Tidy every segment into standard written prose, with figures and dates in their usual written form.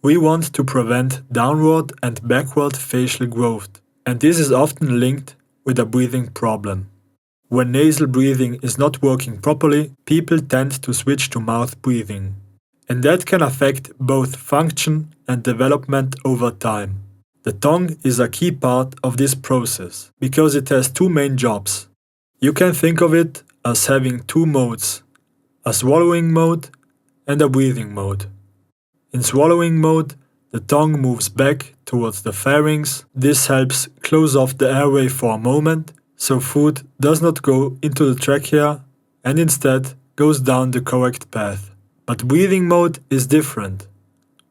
We want to prevent downward and backward facial growth, and this is often linked with a breathing problem. When nasal breathing is not working properly, people tend to switch to mouth breathing, and that can affect both function and development over time. The tongue is a key part of this process because it has two main jobs. You can think of it as having two modes, a swallowing mode and a breathing mode. In swallowing mode, the tongue moves back towards the pharynx. This helps close off the airway for a moment, so food does not go into the trachea and instead goes down the correct path. But breathing mode is different.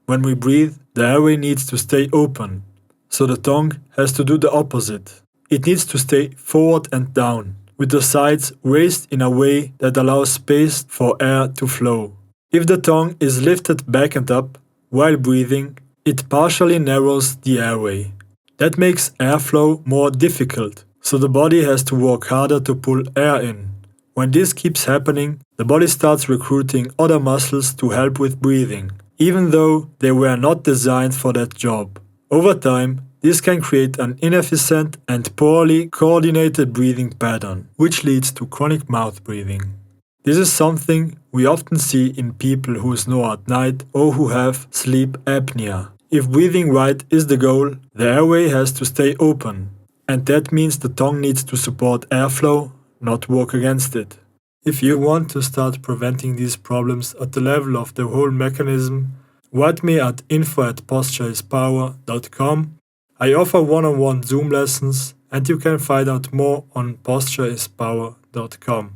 When we breathe, the airway needs to stay open, so the tongue has to do the opposite. It needs to stay forward and down, with the sides raised in a way that allows space for air to flow. If the tongue is lifted back and up while breathing, it partially narrows the airway. That makes airflow more difficult, so the body has to work harder to pull air in. When this keeps happening, the body starts recruiting other muscles to help with breathing, even though they were not designed for that job. Over time, this can create an inefficient and poorly coordinated breathing pattern, which leads to chronic mouth breathing. This is something we often see in people who snore at night or who have sleep apnea. If breathing right is the goal, the airway has to stay open, and that means the tongue needs to support airflow, not work against it. If you want to start preventing these problems at the level of the whole mechanism, write me at info@postureispower.com. I offer one-on-one Zoom lessons, and you can find out more on postureispower.com.